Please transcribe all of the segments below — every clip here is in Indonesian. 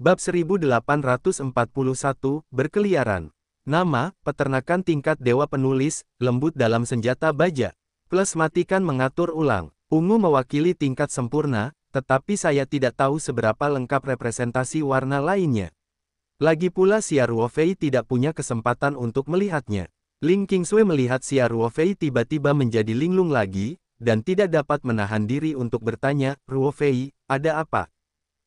Bab 1841, Berkeliaran. Nama, peternakan tingkat dewa penulis, lembut dalam senjata baja. Plus matikan mengatur ulang. Ungu mewakili tingkat sempurna, tetapi saya tidak tahu seberapa lengkap representasi warna lainnya. Lagi pula Xia Ruofei tidak punya kesempatan untuk melihatnya. Ling Qingsui melihat Xia Ruofei tiba-tiba menjadi linglung lagi, dan tidak dapat menahan diri untuk bertanya, "Ruofei, ada apa?"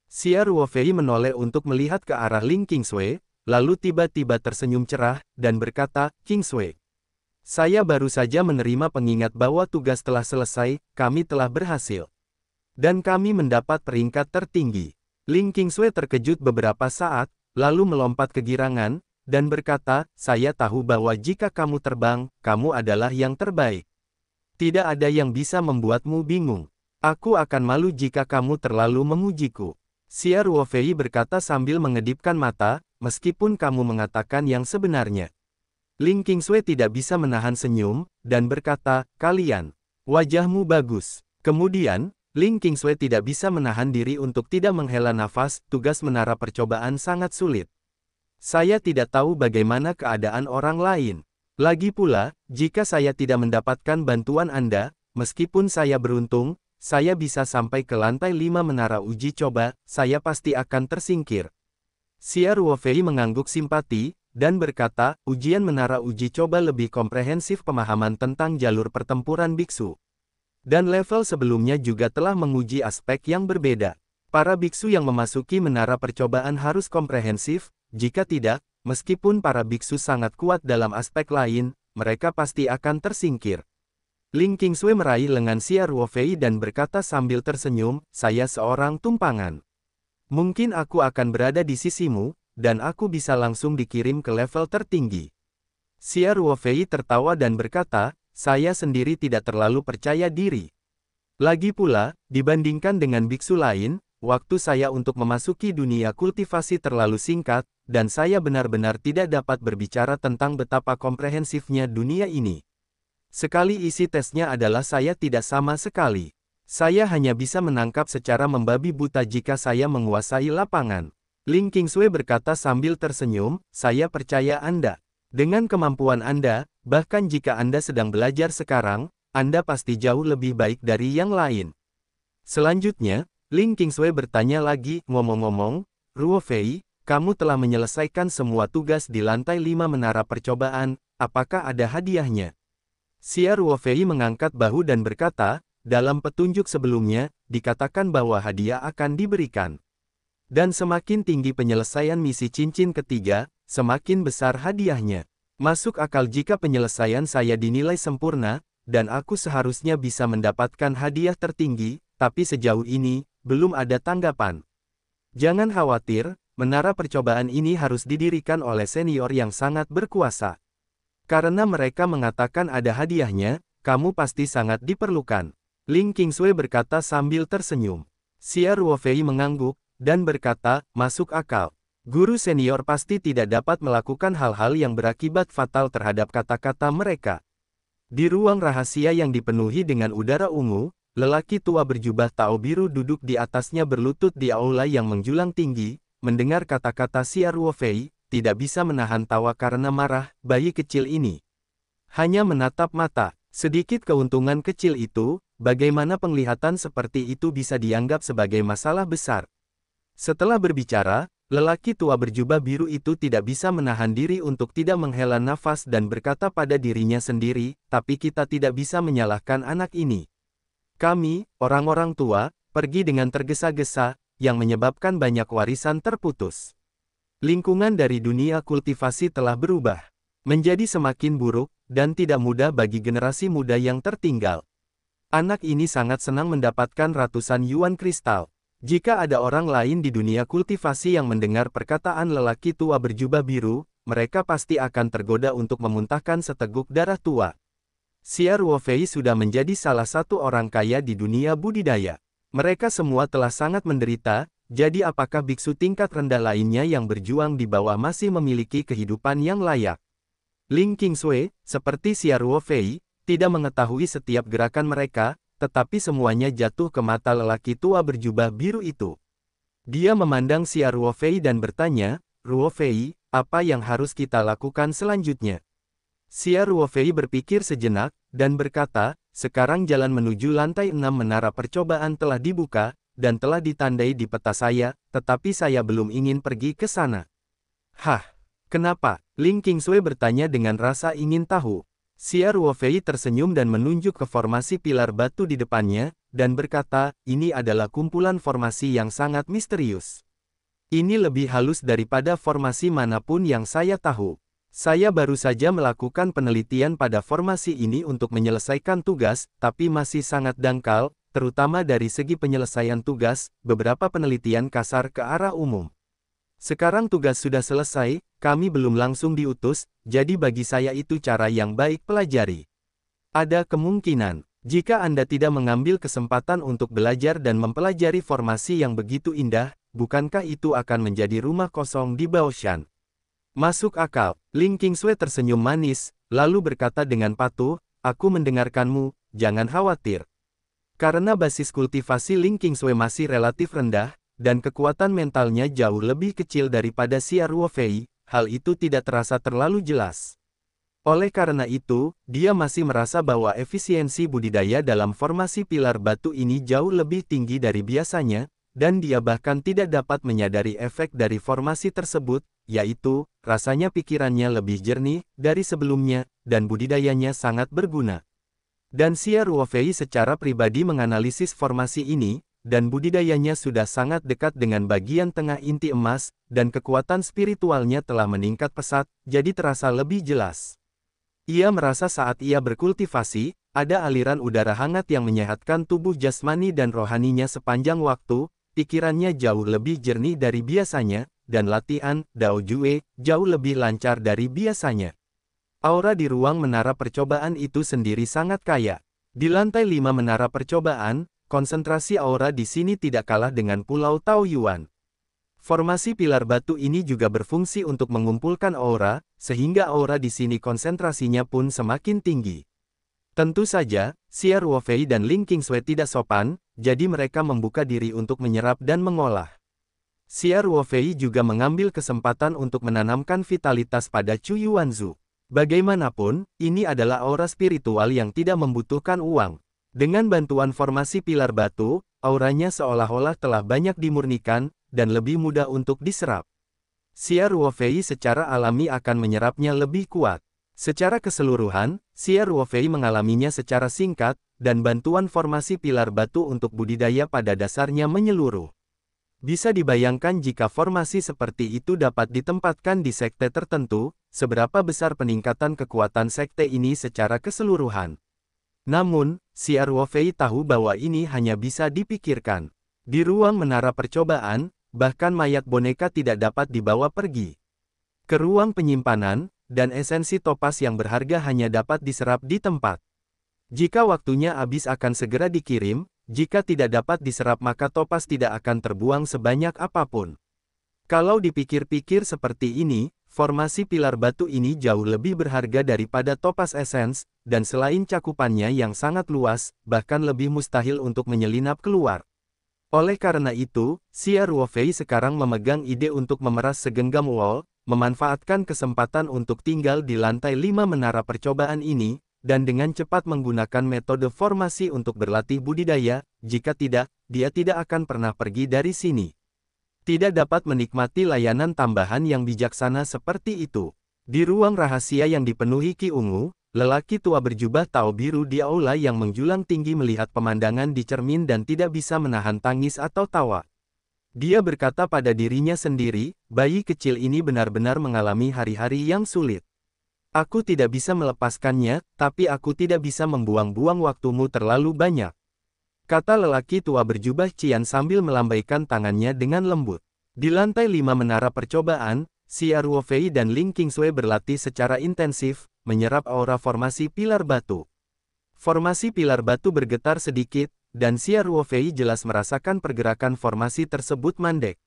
Xia Ruofei menoleh untuk melihat ke arah Ling Qingsui, lalu tiba-tiba tersenyum cerah, dan berkata, "Qingsui, saya baru saja menerima pengingat bahwa tugas telah selesai, kami telah berhasil. Dan kami mendapat peringkat tertinggi." Ling Qingsui terkejut beberapa saat, lalu melompat kegirangan, dan berkata, "Saya tahu bahwa jika kamu terbang, kamu adalah yang terbaik. Tidak ada yang bisa membuatmu bingung. Aku akan malu jika kamu terlalu memujiku." Xia Ruofei berkata sambil mengedipkan mata, "Meskipun kamu mengatakan yang sebenarnya." Ling Qingsui tidak bisa menahan senyum, dan berkata, "Kalian, wajahmu bagus." Kemudian, Ling Qingsui tidak bisa menahan diri untuk tidak menghela nafas, tugas menara percobaan sangat sulit. Saya tidak tahu bagaimana keadaan orang lain. Lagi pula, jika saya tidak mendapatkan bantuan Anda, meskipun saya beruntung, saya bisa sampai ke lantai 5 menara uji coba, saya pasti akan tersingkir. Xia Ruofei mengangguk simpati, dan berkata, ujian menara uji coba lebih komprehensif pemahaman tentang jalur pertempuran biksu. Dan level sebelumnya juga telah menguji aspek yang berbeda. Para biksu yang memasuki menara percobaan harus komprehensif, jika tidak, meskipun para biksu sangat kuat dalam aspek lain, mereka pasti akan tersingkir. Ling Qingsui meraih lengan Xia Ruofei dan berkata sambil tersenyum, "Saya seorang tumpangan. Mungkin aku akan berada di sisimu, dan aku bisa langsung dikirim ke level tertinggi." Xia Ruofei tertawa dan berkata, "Saya sendiri tidak terlalu percaya diri. Lagi pula, dibandingkan dengan biksu lain, waktu saya untuk memasuki dunia kultivasi terlalu singkat, dan saya benar-benar tidak dapat berbicara tentang betapa komprehensifnya dunia ini. Sekali isi tesnya adalah saya tidak sama sekali. Saya hanya bisa menangkap secara membabi buta jika saya menguasai lapangan." Ling Qingsui berkata sambil tersenyum, "Saya percaya Anda. Dengan kemampuan Anda, bahkan jika Anda sedang belajar sekarang, Anda pasti jauh lebih baik dari yang lain." Selanjutnya, Ling Qingsui bertanya lagi, "Ngomong-ngomong, Ruofei, kamu telah menyelesaikan semua tugas di lantai 5 menara percobaan, apakah ada hadiahnya?" Xia Ruofei mengangkat bahu dan berkata, "Dalam petunjuk sebelumnya, dikatakan bahwa hadiah akan diberikan. Dan semakin tinggi penyelesaian misi cincin ketiga, semakin besar hadiahnya. Masuk akal jika penyelesaian saya dinilai sempurna, dan aku seharusnya bisa mendapatkan hadiah tertinggi, tapi sejauh ini, belum ada tanggapan. Jangan khawatir, menara percobaan ini harus didirikan oleh senior yang sangat berkuasa. Karena mereka mengatakan ada hadiahnya, kamu pasti sangat diperlukan." Ling Qingsui berkata sambil tersenyum. Xia Ruofei mengangguk, dan berkata, "Masuk akal. Guru senior pasti tidak dapat melakukan hal-hal yang berakibat fatal terhadap kata-kata mereka." Di ruang rahasia yang dipenuhi dengan udara ungu, lelaki tua berjubah tao biru duduk di atasnya berlutut di aula yang menjulang tinggi, mendengar kata-kata Xia Ruofei, tidak bisa menahan tawa karena marah, bayi kecil ini hanya menatap mata. Sedikit keuntungan kecil itu, bagaimana penglihatan seperti itu bisa dianggap sebagai masalah besar? Setelah berbicara, lelaki tua berjubah biru itu tidak bisa menahan diri untuk tidak menghela nafas dan berkata pada dirinya sendiri, "Tapi kita tidak bisa menyalahkan anak ini. Kami, orang-orang tua, pergi dengan tergesa-gesa, yang menyebabkan banyak warisan terputus. Lingkungan dari dunia kultivasi telah berubah menjadi semakin buruk, dan tidak mudah bagi generasi muda yang tertinggal. Anak ini sangat senang mendapatkan ratusan yuan kristal. Jika ada orang lain di dunia kultivasi yang mendengar perkataan lelaki tua berjubah biru, mereka pasti akan tergoda untuk memuntahkan seteguk darah tua." Xia Ruofei sudah menjadi salah satu orang kaya di dunia budidaya. Mereka semua telah sangat menderita, jadi apakah biksu tingkat rendah lainnya yang berjuang di bawah masih memiliki kehidupan yang layak? Ling Qingsui, seperti Xia Ruofei, tidak mengetahui setiap gerakan mereka, tetapi semuanya jatuh ke mata lelaki tua berjubah biru itu. Dia memandang Xia Ruofei dan bertanya, "Ruofei, apa yang harus kita lakukan selanjutnya?" Xia Ruofei berpikir sejenak, dan berkata, "Sekarang jalan menuju lantai 6 menara percobaan telah dibuka, dan telah ditandai di peta saya, tetapi saya belum ingin pergi ke sana." "Hah? Kenapa?" Ling Qingsui bertanya dengan rasa ingin tahu. Xia Ruofei tersenyum dan menunjuk ke formasi pilar batu di depannya, dan berkata, "Ini adalah kumpulan formasi yang sangat misterius. Ini lebih halus daripada formasi manapun yang saya tahu. Saya baru saja melakukan penelitian pada formasi ini untuk menyelesaikan tugas, tapi masih sangat dangkal, terutama dari segi penyelesaian tugas, beberapa penelitian kasar ke arah umum. Sekarang tugas sudah selesai, kami belum langsung diutus, jadi bagi saya itu cara yang baik pelajari. Ada kemungkinan, jika Anda tidak mengambil kesempatan untuk belajar dan mempelajari formasi yang begitu indah, bukankah itu akan menjadi rumah kosong di Baoshan?" "Masuk akal." Ling Qingsui tersenyum manis, lalu berkata dengan patuh, "Aku mendengarkanmu, jangan khawatir." Karena basis kultivasi Ling Qingsui masih relatif rendah, dan kekuatan mentalnya jauh lebih kecil daripada Xia Ruofei, hal itu tidak terasa terlalu jelas. Oleh karena itu, dia masih merasa bahwa efisiensi budidaya dalam formasi pilar batu ini jauh lebih tinggi dari biasanya, dan dia bahkan tidak dapat menyadari efek dari formasi tersebut, yaitu, rasanya pikirannya lebih jernih dari sebelumnya, dan budidayanya sangat berguna. Dan Xia Ruofei secara pribadi menganalisis formasi ini, dan budidayanya sudah sangat dekat dengan bagian tengah inti emas, dan kekuatan spiritualnya telah meningkat pesat, jadi terasa lebih jelas. Ia merasa saat ia berkultivasi, ada aliran udara hangat yang menyehatkan tubuh jasmani dan rohaninya sepanjang waktu, pikirannya jauh lebih jernih dari biasanya, dan latihan, Dao Jue, jauh lebih lancar dari biasanya. Aura di ruang menara percobaan itu sendiri sangat kaya. Di lantai 5 menara percobaan, konsentrasi aura di sini tidak kalah dengan Pulau Taoyuan. Formasi pilar batu ini juga berfungsi untuk mengumpulkan aura, sehingga aura di sini konsentrasinya pun semakin tinggi. Tentu saja, Xia Ruofei dan Ling Qingsui tidak sopan, jadi mereka membuka diri untuk menyerap dan mengolah. Xia Ruofei juga mengambil kesempatan untuk menanamkan vitalitas pada Chu Yuanzu. Bagaimanapun, ini adalah aura spiritual yang tidak membutuhkan uang. Dengan bantuan formasi pilar batu, auranya seolah-olah telah banyak dimurnikan, dan lebih mudah untuk diserap. Xia Ruofei secara alami akan menyerapnya lebih kuat. Secara keseluruhan, Xia Ruofei mengalaminya secara singkat, dan bantuan formasi pilar batu untuk budidaya pada dasarnya menyeluruh. Bisa dibayangkan jika formasi seperti itu dapat ditempatkan di sekte tertentu, seberapa besar peningkatan kekuatan sekte ini secara keseluruhan. Namun, Xia Ruofei tahu bahwa ini hanya bisa dipikirkan. Di ruang menara percobaan, bahkan mayat boneka tidak dapat dibawa pergi ke ruang penyimpanan, dan esensi topas yang berharga hanya dapat diserap di tempat. Jika waktunya habis akan segera dikirim, jika tidak dapat diserap maka topas tidak akan terbuang sebanyak apapun. Kalau dipikir-pikir seperti ini, formasi pilar batu ini jauh lebih berharga daripada topas esens, dan selain cakupannya yang sangat luas, bahkan lebih mustahil untuk menyelinap keluar. Oleh karena itu, Xia Ruofei sekarang memegang ide untuk memeras segenggam wall, memanfaatkan kesempatan untuk tinggal di lantai 5 menara percobaan ini, dan dengan cepat menggunakan metode formasi untuk berlatih budidaya, jika tidak, dia tidak akan pernah pergi dari sini. Tidak dapat menikmati layanan tambahan yang bijaksana seperti itu. Di ruang rahasia yang dipenuhi Ki Ungu, lelaki tua berjubah Tao biru di aula yang menjulang tinggi melihat pemandangan di cermin dan tidak bisa menahan tangis atau tawa. Dia berkata pada dirinya sendiri, bayi kecil ini benar-benar mengalami hari-hari yang sulit. Aku tidak bisa melepaskannya, tapi aku tidak bisa membuang-buang waktumu terlalu banyak. Kata lelaki tua berjubah Cian sambil melambaikan tangannya dengan lembut. Di lantai 5 menara percobaan, Xia Ruofei dan Ling Qingsui berlatih secara intensif, menyerap aura formasi pilar batu. Formasi pilar batu bergetar sedikit, dan Xia Ruofei jelas merasakan pergerakan formasi tersebut mandek.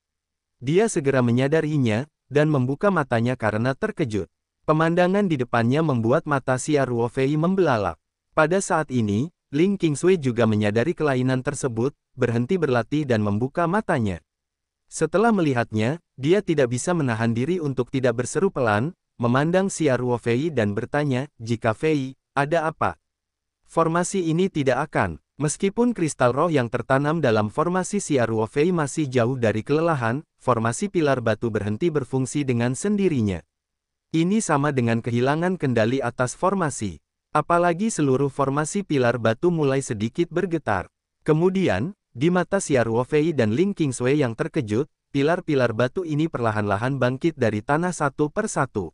Dia segera menyadarinya, dan membuka matanya karena terkejut. Pemandangan di depannya membuat mata Xia Ruofei membelalak. Pada saat ini, Ling Qingsui juga menyadari kelainan tersebut, berhenti berlatih dan membuka matanya. Setelah melihatnya, dia tidak bisa menahan diri untuk tidak berseru pelan, memandang Xia Ruofei dan bertanya, "Jika Fei, ada apa?" Formasi ini tidak akan. Meskipun kristal roh yang tertanam dalam formasi Xia Ruofei masih jauh dari kelelahan, formasi pilar batu berhenti berfungsi dengan sendirinya. Ini sama dengan kehilangan kendali atas formasi. Apalagi seluruh formasi pilar batu mulai sedikit bergetar. Kemudian, di mata Xia Ruofei dan Ling Qingsui yang terkejut, pilar-pilar batu ini perlahan-lahan bangkit dari tanah satu per satu.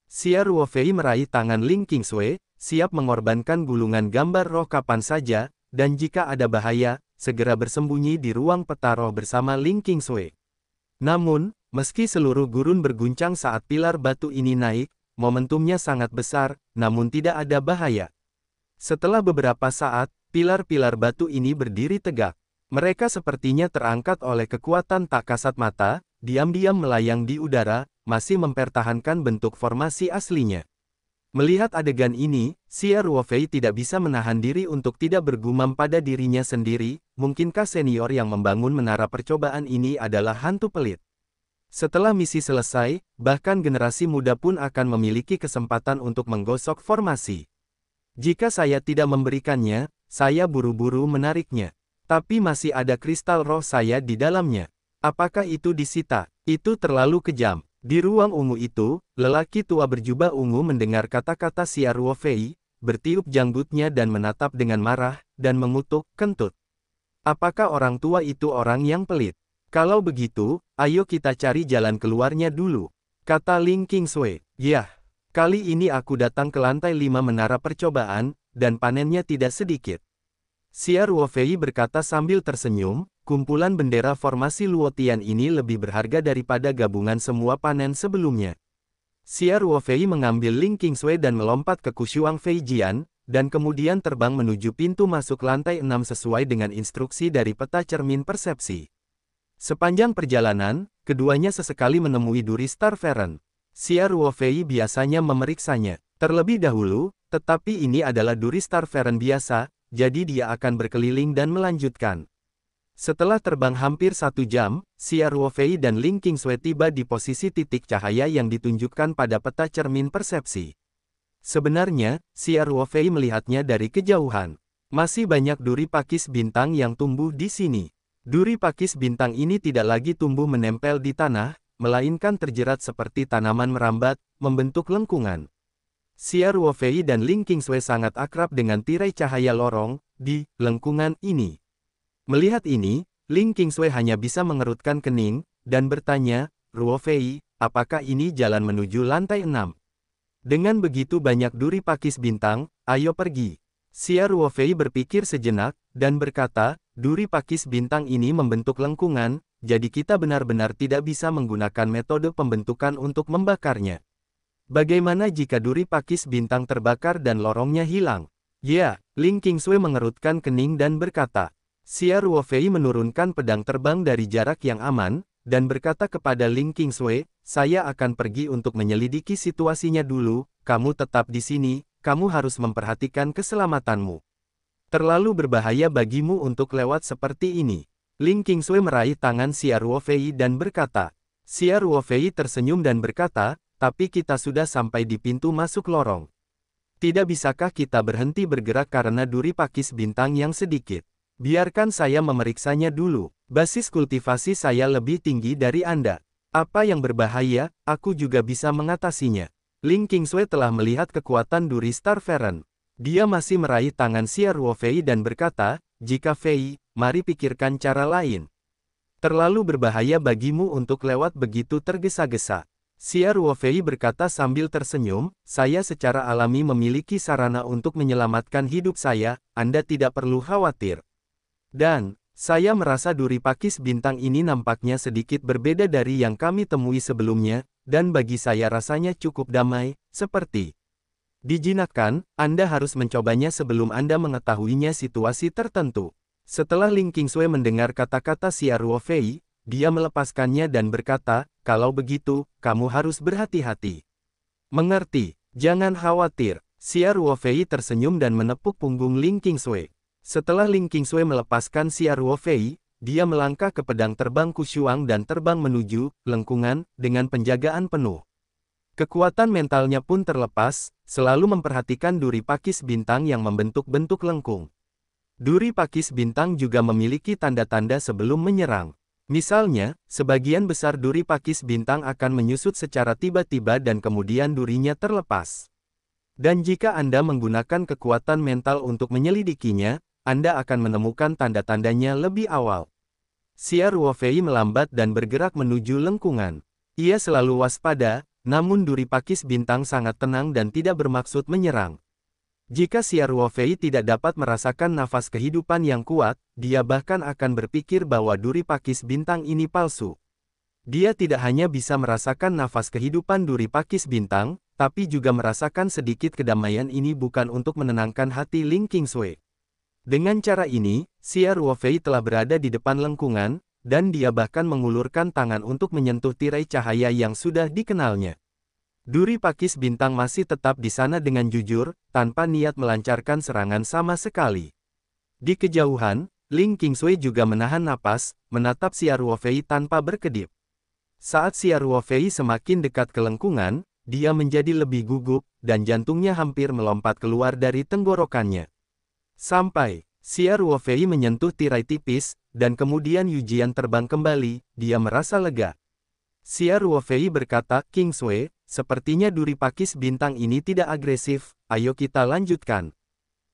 Xia Ruofei meraih tangan Ling Qingsui, siap mengorbankan gulungan gambar roh kapan saja, dan jika ada bahaya, segera bersembunyi di ruang peta roh bersama Ling Qingsui. Namun, meski seluruh gurun berguncang saat pilar batu ini naik, momentumnya sangat besar, namun tidak ada bahaya. Setelah beberapa saat, pilar-pilar batu ini berdiri tegak. Mereka sepertinya terangkat oleh kekuatan tak kasat mata, diam-diam melayang di udara, masih mempertahankan bentuk formasi aslinya. Melihat adegan ini, Xia Ruofei tidak bisa menahan diri untuk tidak bergumam pada dirinya sendiri, mungkinkah senior yang membangun menara percobaan ini adalah hantu pelit? Setelah misi selesai, bahkan generasi muda pun akan memiliki kesempatan untuk menggosok formasi. Jika saya tidak memberikannya, saya buru-buru menariknya. Tapi masih ada kristal roh saya di dalamnya. Apakah itu disita? Itu terlalu kejam. Di ruang ungu itu, lelaki tua berjubah ungu mendengar kata-kata Xia Ruofei, bertiup janggutnya dan menatap dengan marah, dan mengutuk, kentut. Apakah orang tua itu orang yang pelit? Kalau begitu, ayo kita cari jalan keluarnya dulu, kata Ling Qingsui. Yah, kali ini aku datang ke lantai 5 menara percobaan, dan panennya tidak sedikit. Xia Ruofei berkata sambil tersenyum, kumpulan bendera formasi Luotian ini lebih berharga daripada gabungan semua panen sebelumnya. Xia Ruofei mengambil Ling Qingsui dan melompat ke Kushuang Feijian, dan kemudian terbang menuju pintu masuk lantai 6 sesuai dengan instruksi dari peta cermin persepsi. Sepanjang perjalanan, keduanya sesekali menemui duri Star Feren. Xia Ruofei biasanya memeriksanya terlebih dahulu, tetapi ini adalah duri Star Feren biasa, jadi dia akan berkeliling dan melanjutkan. Setelah terbang hampir 1 jam, Xia Ruofei dan Ling Qingsui tiba di posisi titik cahaya yang ditunjukkan pada peta cermin persepsi. Sebenarnya, Xia Ruofei melihatnya dari kejauhan. Masih banyak duri pakis bintang yang tumbuh di sini. Duri pakis bintang ini tidak lagi tumbuh menempel di tanah, melainkan terjerat seperti tanaman merambat, membentuk lengkungan. Xia Ruofei dan Ling Qingsui sangat akrab dengan tirai cahaya lorong di lengkungan ini. Melihat ini, Ling Qingsui hanya bisa mengerutkan kening dan bertanya, "Ruofei, apakah ini jalan menuju lantai 6? Dengan begitu banyak duri pakis bintang, ayo pergi." Xia Ruofei berpikir sejenak dan berkata, "Duri pakis bintang ini membentuk lengkungan, jadi kita benar-benar tidak bisa menggunakan metode pembentukan untuk membakarnya. Bagaimana jika duri pakis bintang terbakar dan lorongnya hilang?" Ya, Ling Qingsui mengerutkan kening dan berkata. Xia Ruofei menurunkan pedang terbang dari jarak yang aman, dan berkata kepada Ling Qingsui, "Saya akan pergi untuk menyelidiki situasinya dulu, kamu tetap di sini, kamu harus memperhatikan keselamatanmu. Terlalu berbahaya bagimu untuk lewat seperti ini." Ling Qingsui meraih tangan Xia Ruofei dan berkata. Xia Ruofei tersenyum dan berkata, "Tapi kita sudah sampai di pintu masuk lorong. Tidak bisakah kita berhenti bergerak karena duri pakis bintang yang sedikit? Biarkan saya memeriksanya dulu. Basis kultivasi saya lebih tinggi dari Anda. Apa yang berbahaya, aku juga bisa mengatasinya." Ling Qingsui telah melihat kekuatan duri Star Feren. Dia masih meraih tangan Xia Ruofei dan berkata, "Jika Fei, mari pikirkan cara lain. Terlalu berbahaya bagimu untuk lewat begitu tergesa-gesa." Xia Ruofei berkata sambil tersenyum, "Saya secara alami memiliki sarana untuk menyelamatkan hidup saya, Anda tidak perlu khawatir. Dan, saya merasa duri pakis bintang ini nampaknya sedikit berbeda dari yang kami temui sebelumnya, dan bagi saya rasanya cukup damai, seperti dijinakkan. Anda harus mencobanya sebelum Anda mengetahuinya situasi tertentu." Setelah Ling Qingsui mendengar kata-kata Xia Ruofei, dia melepaskannya dan berkata, "Kalau begitu, kamu harus berhati-hati." "Mengerti, jangan khawatir." Xia Ruofei tersenyum dan menepuk punggung Ling Qingsui. Setelah Ling Qingsui melepaskan Xia Ruofei, dia melangkah ke pedang terbang Kushuang dan terbang menuju lengkungan dengan penjagaan penuh. Kekuatan mentalnya pun terlepas, selalu memperhatikan duri pakis bintang yang membentuk-bentuk lengkung. Duri pakis bintang juga memiliki tanda-tanda sebelum menyerang. Misalnya, sebagian besar duri pakis bintang akan menyusut secara tiba-tiba dan kemudian durinya terlepas. Dan jika Anda menggunakan kekuatan mental untuk menyelidikinya, Anda akan menemukan tanda-tandanya lebih awal. Xia Ruofei melambat dan bergerak menuju lengkungan. Ia selalu waspada, namun duri pakis bintang sangat tenang dan tidak bermaksud menyerang. Jika Xia Ruofei tidak dapat merasakan nafas kehidupan yang kuat, dia bahkan akan berpikir bahwa duri pakis bintang ini palsu. Dia tidak hanya bisa merasakan nafas kehidupan duri pakis bintang, tapi juga merasakan sedikit kedamaian ini bukan untuk menenangkan hati Ling Qingsui. Dengan cara ini, Xia Ruofei telah berada di depan lengkungan, dan dia bahkan mengulurkan tangan untuk menyentuh tirai cahaya yang sudah dikenalnya. Duri pakis bintang masih tetap di sana dengan jujur, tanpa niat melancarkan serangan sama sekali. Di kejauhan, Ling Qingsui juga menahan napas, menatap Xia Ruofei tanpa berkedip. Saat Xia Ruofei semakin dekat ke lengkungan, dia menjadi lebih gugup, dan jantungnya hampir melompat keluar dari tenggorokannya. Sampai, Xia Ruofei menyentuh tirai tipis, dan kemudian Yujian terbang kembali, dia merasa lega. Xia Ruofei berkata, Qingsui, sepertinya duri pakis bintang ini tidak agresif, ayo kita lanjutkan.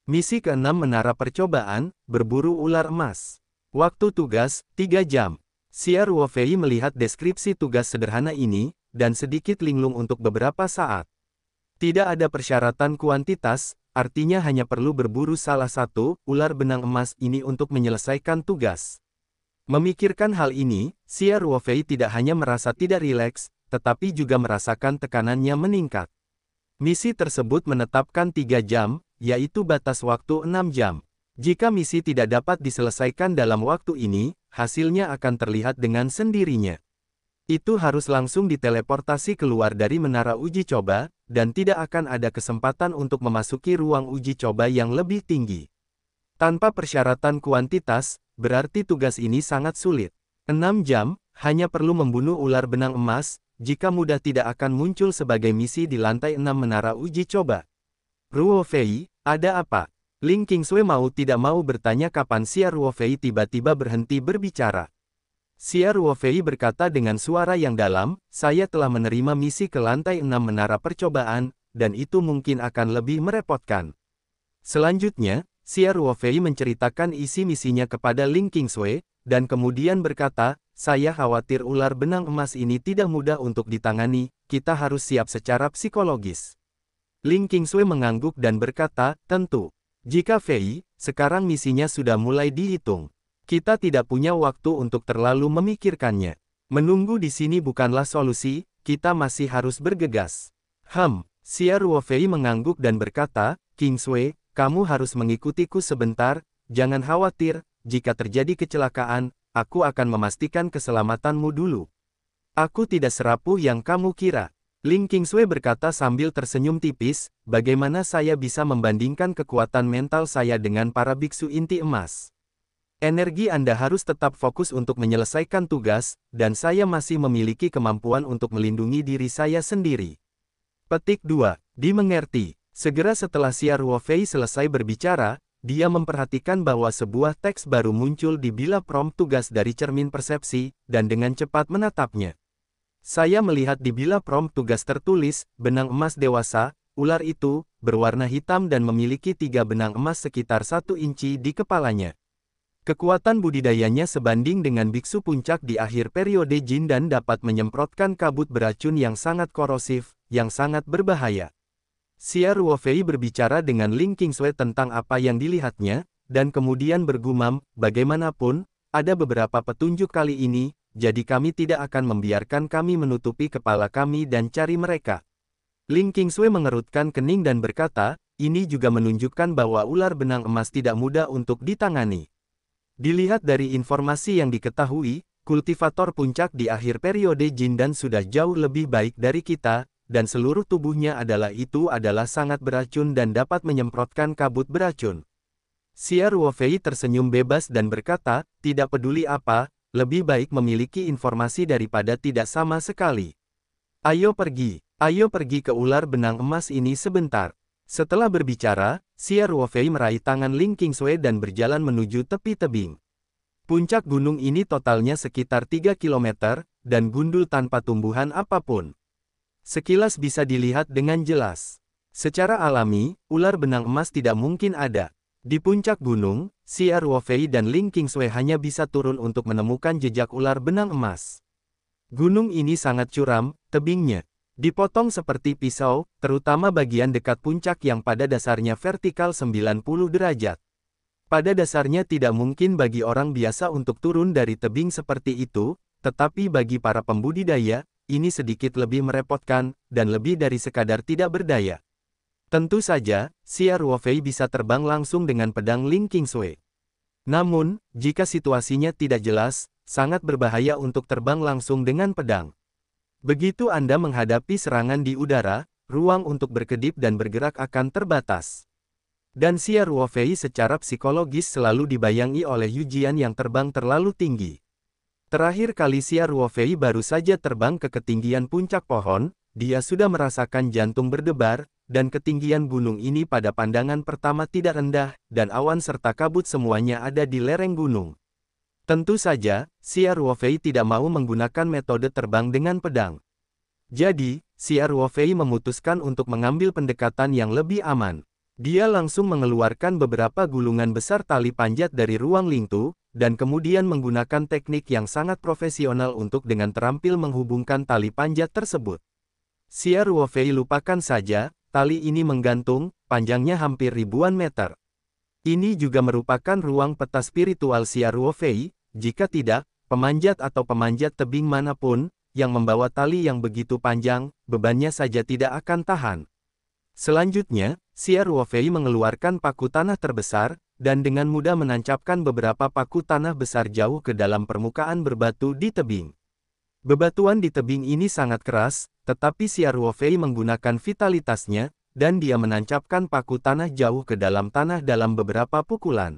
Misi ke-6 Menara Percobaan, berburu ular emas. Waktu tugas, 3 jam. Xia Ruofei melihat deskripsi tugas sederhana ini, dan sedikit linglung untuk beberapa saat. Tidak ada persyaratan kuantitas, artinya hanya perlu berburu salah satu ular benang emas ini untuk menyelesaikan tugas. Memikirkan hal ini, Xia Ruofei tidak hanya merasa tidak rileks, tetapi juga merasakan tekanannya meningkat. Misi tersebut menetapkan 3 jam, yaitu batas waktu 6 jam. Jika misi tidak dapat diselesaikan dalam waktu ini, hasilnya akan terlihat dengan sendirinya. Itu harus langsung diteleportasi keluar dari menara uji coba, dan tidak akan ada kesempatan untuk memasuki ruang uji coba yang lebih tinggi. Tanpa persyaratan kuantitas, berarti tugas ini sangat sulit. 6 jam, hanya perlu membunuh ular benang emas, jika mudah tidak akan muncul sebagai misi di lantai 6 menara uji coba. Ruofei, ada apa? Ling Qingsui mau tidak mau bertanya kapan Xia Ruofei tiba-tiba berhenti berbicara. Xia Ruofei berkata dengan suara yang dalam, saya telah menerima misi ke lantai 6 menara percobaan, dan itu mungkin akan lebih merepotkan. Selanjutnya, Xia Ruofei menceritakan isi misinya kepada Ling Qingsui, dan kemudian berkata, saya khawatir ular benang emas ini tidak mudah untuk ditangani, kita harus siap secara psikologis. Ling Qingsui mengangguk dan berkata, tentu. Jika Fei, sekarang misinya sudah mulai dihitung. Kita tidak punya waktu untuk terlalu memikirkannya. Menunggu di sini bukanlah solusi, kita masih harus bergegas. Xia Ruofei mengangguk dan berkata, Qingsui, kamu harus mengikutiku sebentar, jangan khawatir, jika terjadi kecelakaan, aku akan memastikan keselamatanmu dulu. Aku tidak serapuh yang kamu kira. Ling Qingsui berkata sambil tersenyum tipis, bagaimana saya bisa membandingkan kekuatan mental saya dengan para biksu inti emas. Energi Anda harus tetap fokus untuk menyelesaikan tugas, dan saya masih memiliki kemampuan untuk melindungi diri saya sendiri. Petik 2. Dimengerti. Segera setelah Xia Ruofei selesai berbicara, dia memperhatikan bahwa sebuah teks baru muncul di bila prompt tugas dari cermin persepsi, dan dengan cepat menatapnya. Saya melihat di bila prompt tugas tertulis, benang emas dewasa, ular itu, berwarna hitam dan memiliki 3 benang emas sekitar 1 inci di kepalanya. Kekuatan budidayanya sebanding dengan biksu puncak di akhir periode Jin dan dapat menyemprotkan kabut beracun yang sangat korosif, yang sangat berbahaya. Xia Ruofei berbicara dengan Ling Qingsui tentang apa yang dilihatnya, dan kemudian bergumam, bagaimanapun, ada beberapa petunjuk kali ini, jadi kami tidak akan membiarkan kami menutupi kepala kami dan cari mereka. Ling Qingsui mengerutkan kening dan berkata, ini juga menunjukkan bahwa ular benang emas tidak mudah untuk ditangani. Dilihat dari informasi yang diketahui, kultivator puncak di akhir periode Jin dan sudah jauh lebih baik dari kita, dan seluruh tubuhnya adalah sangat beracun dan dapat menyemprotkan kabut beracun. Xia Ruofei tersenyum bebas dan berkata, tidak peduli apa, lebih baik memiliki informasi daripada tidak sama sekali. Ayo pergi ke ular benang emas ini sebentar. Setelah berbicara, Xia Ruofei meraih tangan Ling Qingsui dan berjalan menuju tepi tebing. Puncak gunung ini totalnya sekitar 3 km, dan gundul tanpa tumbuhan apapun. Sekilas bisa dilihat dengan jelas. Secara alami, ular benang emas tidak mungkin ada. Di puncak gunung, Xia Ruofei dan Ling Qingsui hanya bisa turun untuk menemukan jejak ular benang emas. Gunung ini sangat curam, tebingnya dipotong seperti pisau, terutama bagian dekat puncak yang pada dasarnya vertikal 90 derajat. Pada dasarnya tidak mungkin bagi orang biasa untuk turun dari tebing seperti itu, tetapi bagi para pembudidaya, ini sedikit lebih merepotkan, dan lebih dari sekadar tidak berdaya. Tentu saja, Xia Ruofei bisa terbang langsung dengan pedang Ling Qingsui. Namun, jika situasinya tidak jelas, sangat berbahaya untuk terbang langsung dengan pedang. Begitu Anda menghadapi serangan di udara, ruang untuk berkedip dan bergerak akan terbatas. Dan Xia Ruofei secara psikologis selalu dibayangi oleh Yujian yang terbang terlalu tinggi. Terakhir kali Xia Ruofei baru saja terbang ke ketinggian puncak pohon, dia sudah merasakan jantung berdebar, dan ketinggian gunung ini pada pandangan pertama tidak rendah, dan awan serta kabut semuanya ada di lereng gunung. Tentu saja, Xia Ruofei tidak mau menggunakan metode terbang dengan pedang. Jadi, Xia Ruofei memutuskan untuk mengambil pendekatan yang lebih aman. Dia langsung mengeluarkan beberapa gulungan besar tali panjat dari ruang Lingtu, dan kemudian menggunakan teknik yang sangat profesional untuk dengan terampil menghubungkan tali panjat tersebut. Xia Ruofei lupakan saja, tali ini menggantung, panjangnya hampir ribuan meter. Ini juga merupakan ruang peta spiritual Xia Ruofei, jika tidak, pemanjat atau pemanjat tebing manapun, yang membawa tali yang begitu panjang, bebannya saja tidak akan tahan. Selanjutnya, Xia Ruofei mengeluarkan paku tanah terbesar, dan dengan mudah menancapkan beberapa paku tanah besar jauh ke dalam permukaan berbatu di tebing. Bebatuan di tebing ini sangat keras, tetapi Xia Ruofei menggunakan vitalitasnya, dan dia menancapkan paku tanah jauh ke dalam tanah dalam beberapa pukulan.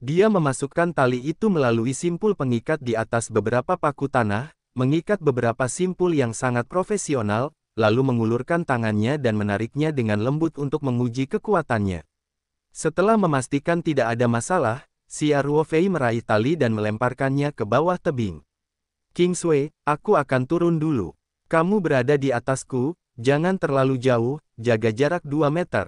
Dia memasukkan tali itu melalui simpul pengikat di atas beberapa paku tanah, mengikat beberapa simpul yang sangat profesional, lalu mengulurkan tangannya dan menariknya dengan lembut untuk menguji kekuatannya. Setelah memastikan tidak ada masalah, Xia Ruofei meraih tali dan melemparkannya ke bawah tebing. Qingsui, aku akan turun dulu. Kamu berada di atasku, jangan terlalu jauh, jaga jarak 2 meter.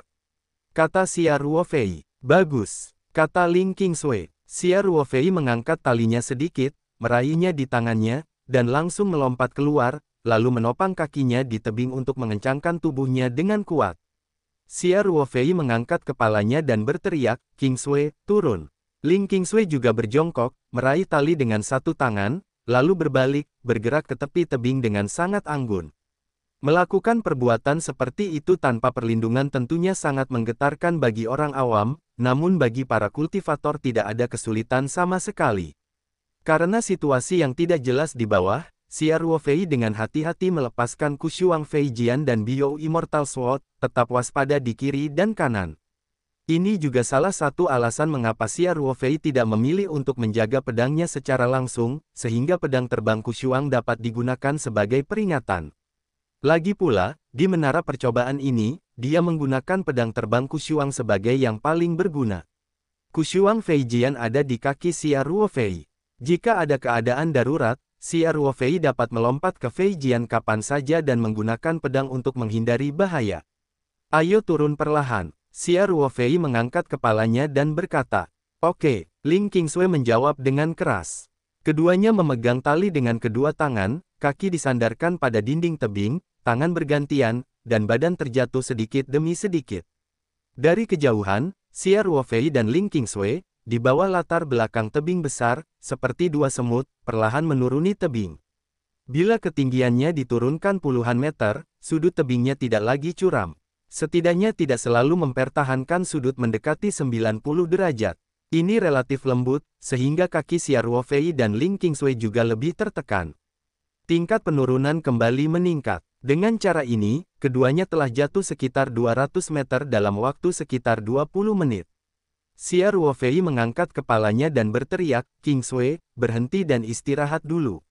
Kata Xia Ruofei. Bagus, kata Ling Qingsui. Xia Ruofei mengangkat talinya sedikit, meraihnya di tangannya, dan langsung melompat keluar, lalu menopang kakinya di tebing untuk mengencangkan tubuhnya dengan kuat. Xia Ruofei mengangkat kepalanya dan berteriak, Qingsui, turun. Ling Qingsui juga berjongkok, meraih tali dengan satu tangan, lalu berbalik, bergerak ke tepi tebing dengan sangat anggun. Melakukan perbuatan seperti itu tanpa perlindungan tentunya sangat menggetarkan bagi orang awam, namun bagi para kultivator tidak ada kesulitan sama sekali. Karena situasi yang tidak jelas di bawah, Xia Ruofei dengan hati-hati melepaskan Kushuang Feijian dan Biou Immortal Sword, tetap waspada di kiri dan kanan. Ini juga salah satu alasan mengapa Xia Ruofei tidak memilih untuk menjaga pedangnya secara langsung, sehingga pedang terbang Kushuang dapat digunakan sebagai peringatan. Lagi pula, di menara percobaan ini, dia menggunakan pedang terbang Kushuang sebagai yang paling berguna. Kushuang Feijian ada di kaki Xia Ruofei. Jika ada keadaan darurat, Xia Ruofei dapat melompat ke Feijian kapan saja dan menggunakan pedang untuk menghindari bahaya. Ayo turun perlahan. Xia Ruofei mengangkat kepalanya dan berkata, "Oke." Ling Qingsui menjawab dengan keras. Keduanya memegang tali dengan kedua tangan, kaki disandarkan pada dinding tebing, tangan bergantian, dan badan terjatuh sedikit demi sedikit. Dari kejauhan, Xia Ruofei dan Ling Qingsui, di bawah latar belakang tebing besar, seperti dua semut, perlahan menuruni tebing. Bila ketinggiannya diturunkan puluhan meter, sudut tebingnya tidak lagi curam. Setidaknya tidak selalu mempertahankan sudut mendekati 90 derajat. Ini relatif lembut, sehingga kaki Xia Ruofei dan Ling Qingsui juga lebih tertekan. Tingkat penurunan kembali meningkat. Dengan cara ini, keduanya telah jatuh sekitar 200 meter dalam waktu sekitar 20 menit. Xia Ruofei mengangkat kepalanya dan berteriak, Kingsway, berhenti dan istirahat dulu.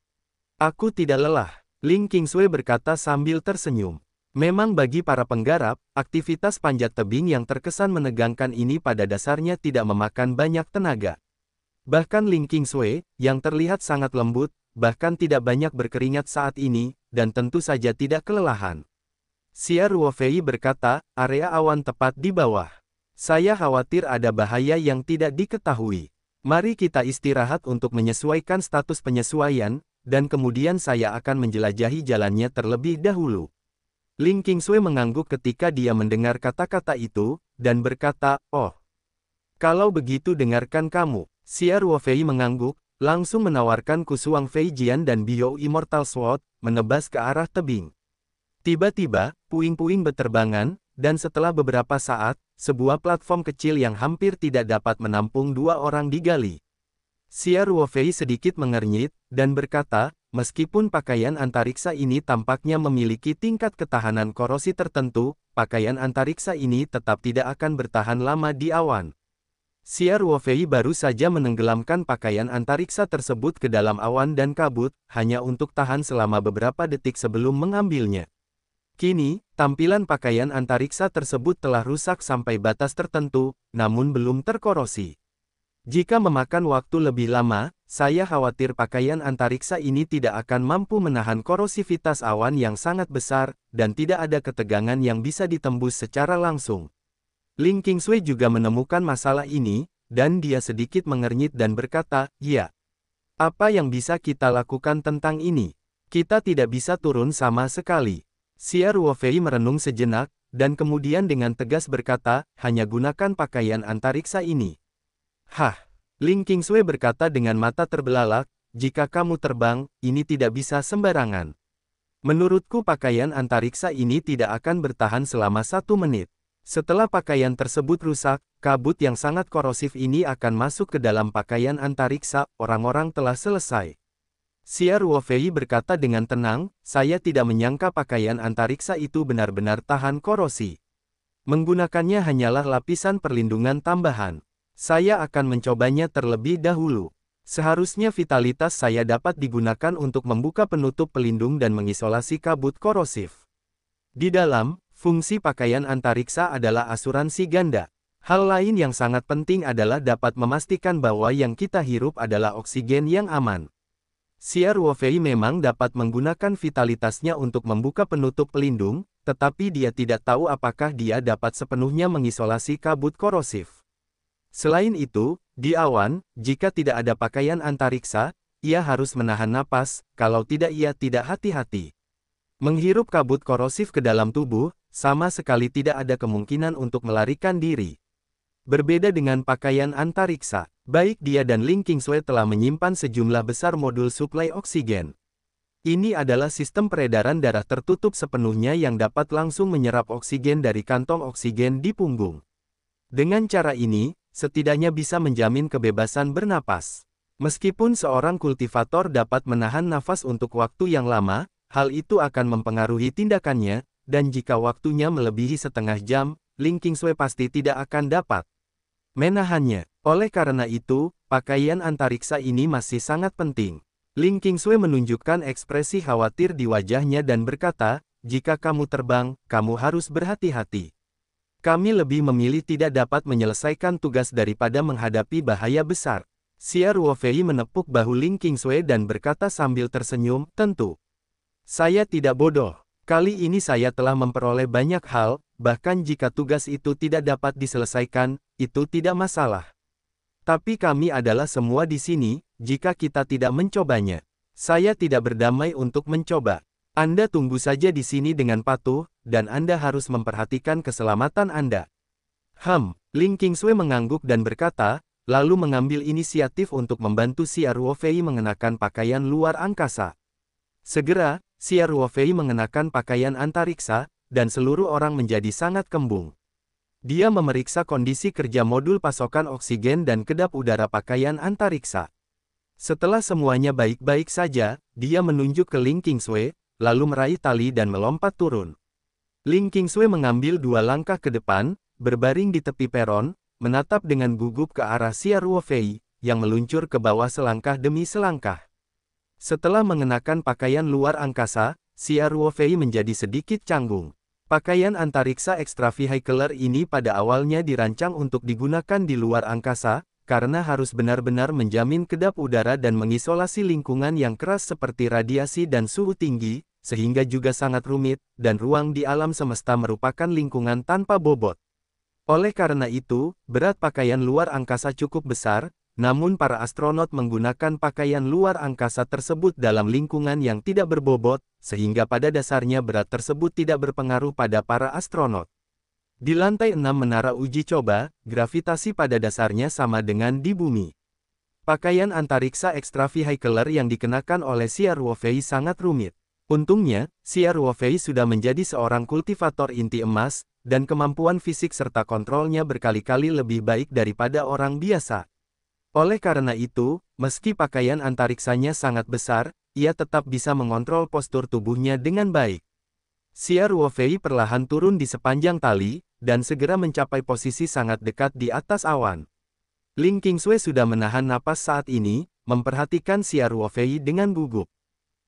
Aku tidak lelah, Ling Kingsway berkata sambil tersenyum. Memang bagi para penggarap, aktivitas panjat tebing yang terkesan menegangkan ini pada dasarnya tidak memakan banyak tenaga. Bahkan Ling Kingsway, yang terlihat sangat lembut, bahkan tidak banyak berkeringat saat ini, dan tentu saja tidak kelelahan. Xia Ruofei berkata, area awan tepat di bawah. Saya khawatir ada bahaya yang tidak diketahui. Mari kita istirahat untuk menyesuaikan status penyesuaian, dan kemudian saya akan menjelajahi jalannya terlebih dahulu. Ling Kingsway mengangguk ketika dia mendengar kata-kata itu, dan berkata, oh. Kalau begitu dengarkan kamu. Xia Ruofei mengangguk, langsung menawarkan Kusuang Feijian dan Bio Immortal Sword, menebas ke arah tebing. Tiba-tiba, puing-puing beterbangan, dan setelah beberapa saat, sebuah platform kecil yang hampir tidak dapat menampung dua orang digali. Xia Ruofei sedikit mengernyit, dan berkata, meskipun pakaian antariksa ini tampaknya memiliki tingkat ketahanan korosi tertentu, pakaian antariksa ini tetap tidak akan bertahan lama di awan. Xia Ruofei baru saja menenggelamkan pakaian antariksa tersebut ke dalam awan dan kabut, hanya untuk tahan selama beberapa detik sebelum mengambilnya. Kini, tampilan pakaian antariksa tersebut telah rusak sampai batas tertentu, namun belum terkorosi. Jika memakan waktu lebih lama, saya khawatir pakaian antariksa ini tidak akan mampu menahan korosivitas awan yang sangat besar, dan tidak ada ketegangan yang bisa ditembus secara langsung. Ling Kingsway juga menemukan masalah ini, dan dia sedikit mengernyit dan berkata, ya. Apa yang bisa kita lakukan tentang ini? Kita tidak bisa turun sama sekali. Xia Ruofei merenung sejenak, dan kemudian dengan tegas berkata, hanya gunakan pakaian antariksa ini. Hah? Ling Kingsway berkata dengan mata terbelalak, jika kamu terbang, ini tidak bisa sembarangan. Menurutku pakaian antariksa ini tidak akan bertahan selama 1 menit. Setelah pakaian tersebut rusak, kabut yang sangat korosif ini akan masuk ke dalam pakaian antariksa, orang-orang telah selesai. Xia Ruofei berkata dengan tenang, saya tidak menyangka pakaian antariksa itu benar-benar tahan korosi. Menggunakannya hanyalah lapisan perlindungan tambahan. Saya akan mencobanya terlebih dahulu. Seharusnya vitalitas saya dapat digunakan untuk membuka penutup pelindung dan mengisolasi kabut korosif. Di dalam, fungsi pakaian antariksa adalah asuransi ganda. Hal lain yang sangat penting adalah dapat memastikan bahwa yang kita hirup adalah oksigen yang aman. Xia Ruofei memang dapat menggunakan vitalitasnya untuk membuka penutup pelindung, tetapi dia tidak tahu apakah dia dapat sepenuhnya mengisolasi kabut korosif. Selain itu, di awan, jika tidak ada pakaian antariksa, ia harus menahan napas, kalau tidak ia tidak hati-hati. Menghirup kabut korosif ke dalam tubuh, sama sekali tidak ada kemungkinan untuk melarikan diri. Berbeda dengan pakaian antariksa, baik dia dan Ling Kingsway telah menyimpan sejumlah besar modul suplai oksigen. Ini adalah sistem peredaran darah tertutup sepenuhnya yang dapat langsung menyerap oksigen dari kantong oksigen di punggung. Dengan cara ini, setidaknya bisa menjamin kebebasan bernapas. Meskipun seorang kultivator dapat menahan nafas untuk waktu yang lama, hal itu akan mempengaruhi tindakannya, dan jika waktunya melebihi setengah jam, Ling Kingsway pasti tidak akan dapat menahannya. Oleh karena itu, pakaian antariksa ini masih sangat penting. Ling Kingsway menunjukkan ekspresi khawatir di wajahnya dan berkata, jika kamu terbang, kamu harus berhati-hati. Kami lebih memilih tidak dapat menyelesaikan tugas daripada menghadapi bahaya besar. Xia Ruofei menepuk bahu Ling Kingsway dan berkata sambil tersenyum, tentu. Saya tidak bodoh. Kali ini saya telah memperoleh banyak hal, bahkan jika tugas itu tidak dapat diselesaikan, itu tidak masalah. Tapi kami adalah semua di sini, jika kita tidak mencobanya. Saya tidak berdamai untuk mencoba. Anda tunggu saja di sini dengan patuh, dan Anda harus memperhatikan keselamatan Anda. Ling Kingsway mengangguk dan berkata, lalu mengambil inisiatif untuk membantu Xia Ruofei mengenakan pakaian luar angkasa. Segera, Xia Ruofei mengenakan pakaian antariksa, dan seluruh orang menjadi sangat kembung. Dia memeriksa kondisi kerja modul pasokan oksigen dan kedap udara pakaian antariksa. Setelah semuanya baik-baik saja, dia menunjuk ke Ling Kingsway, lalu meraih tali dan melompat turun. Ling Kingsway mengambil 2 langkah ke depan, berbaring di tepi peron, menatap dengan gugup ke arah Xia Ruofei, yang meluncur ke bawah selangkah demi selangkah. Setelah mengenakan pakaian luar angkasa, Xia Ruofei menjadi sedikit canggung. Pakaian antariksa extra vehicular ini pada awalnya dirancang untuk digunakan di luar angkasa, karena harus benar-benar menjamin kedap udara dan mengisolasi lingkungan yang keras seperti radiasi dan suhu tinggi, sehingga juga sangat rumit, dan ruang di alam semesta merupakan lingkungan tanpa bobot. Oleh karena itu, berat pakaian luar angkasa cukup besar, namun para astronot menggunakan pakaian luar angkasa tersebut dalam lingkungan yang tidak berbobot, sehingga pada dasarnya berat tersebut tidak berpengaruh pada para astronot. Di lantai 6 menara uji coba, gravitasi pada dasarnya sama dengan di bumi. Pakaian antariksa extravehicular yang dikenakan oleh Xia Ruofei sangat rumit. Untungnya, Xia Ruofei sudah menjadi seorang kultivator inti emas, dan kemampuan fisik serta kontrolnya berkali-kali lebih baik daripada orang biasa. Oleh karena itu, meski pakaian antariksanya sangat besar, ia tetap bisa mengontrol postur tubuhnya dengan baik. Xia Ruofei perlahan turun di sepanjang tali, dan segera mencapai posisi sangat dekat di atas awan. Ling Qingsui sudah menahan napas saat ini, memperhatikan Xia Ruofei dengan gugup.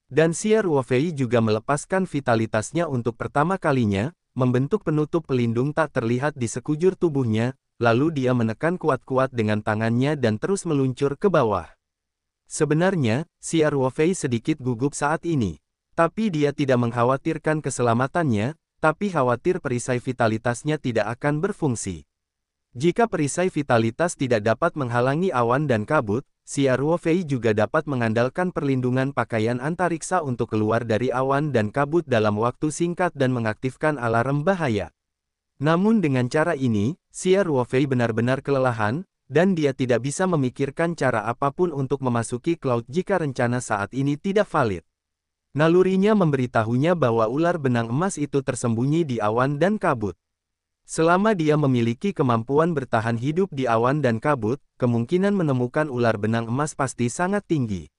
Dan Xia Ruofei juga melepaskan vitalitasnya untuk pertama kalinya, membentuk penutup pelindung tak terlihat di sekujur tubuhnya, lalu dia menekan kuat-kuat dengan tangannya dan terus meluncur ke bawah. Sebenarnya, Xia Ruofei sedikit gugup saat ini. Tapi dia tidak mengkhawatirkan keselamatannya, tapi khawatir perisai vitalitasnya tidak akan berfungsi. Jika perisai vitalitas tidak dapat menghalangi awan dan kabut, Xia Ruofei juga dapat mengandalkan perlindungan pakaian antariksa untuk keluar dari awan dan kabut dalam waktu singkat dan mengaktifkan alarm bahaya. Namun dengan cara ini, Xia Ruofei benar-benar kelelahan, dan dia tidak bisa memikirkan cara apapun untuk memasuki cloud jika rencana saat ini tidak valid. Nalurinya memberitahunya bahwa ular benang emas itu tersembunyi di awan dan kabut. Selama dia memiliki kemampuan bertahan hidup di awan dan kabut, kemungkinan menemukan ular benang emas pasti sangat tinggi.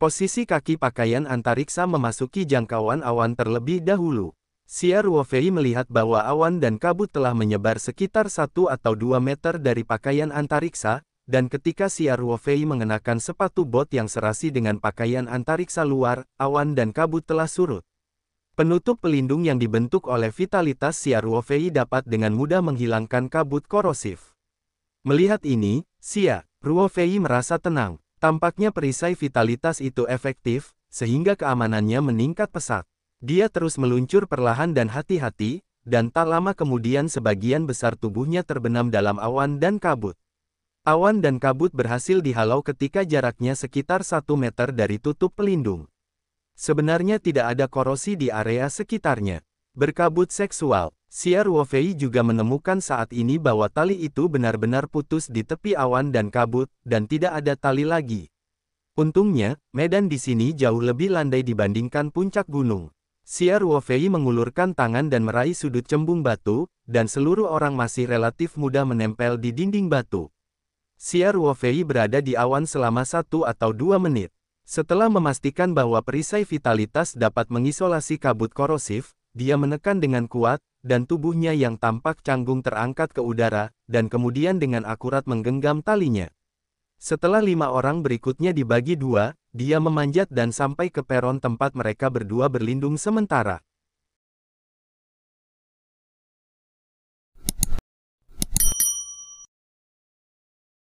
Posisi kaki pakaian antariksa memasuki jangkauan awan terlebih dahulu. Xia Ruofei melihat bahwa awan dan kabut telah menyebar sekitar 1 atau 2 meter dari pakaian antariksa, dan ketika Xia Ruofei mengenakan sepatu bot yang serasi dengan pakaian antariksa luar, awan dan kabut telah surut. Penutup pelindung yang dibentuk oleh vitalitas Xia Ruofei dapat dengan mudah menghilangkan kabut korosif. Melihat ini, Xia Ruofei merasa tenang. Tampaknya perisai vitalitas itu efektif, sehingga keamanannya meningkat pesat. Dia terus meluncur perlahan dan hati-hati, dan tak lama kemudian sebagian besar tubuhnya terbenam dalam awan dan kabut. Awan dan kabut berhasil dihalau ketika jaraknya sekitar 1 meter dari tutup pelindung. Sebenarnya tidak ada korosi di area sekitarnya. Berkabut seksual, Xia Ruofei juga menemukan saat ini bahwa tali itu benar-benar putus di tepi awan dan kabut, dan tidak ada tali lagi. Untungnya, medan di sini jauh lebih landai dibandingkan puncak gunung. Xia Ruofei mengulurkan tangan dan meraih sudut cembung batu, dan seluruh orang masih relatif mudah menempel di dinding batu. Xia Ruofei berada di awan selama 1 atau 2 menit. Setelah memastikan bahwa perisai vitalitas dapat mengisolasi kabut korosif, dia menekan dengan kuat, dan tubuhnya yang tampak canggung terangkat ke udara, dan kemudian dengan akurat menggenggam talinya. Setelah 5 orang berikutnya dibagi 2, dia memanjat dan sampai ke peron tempat mereka berdua berlindung sementara.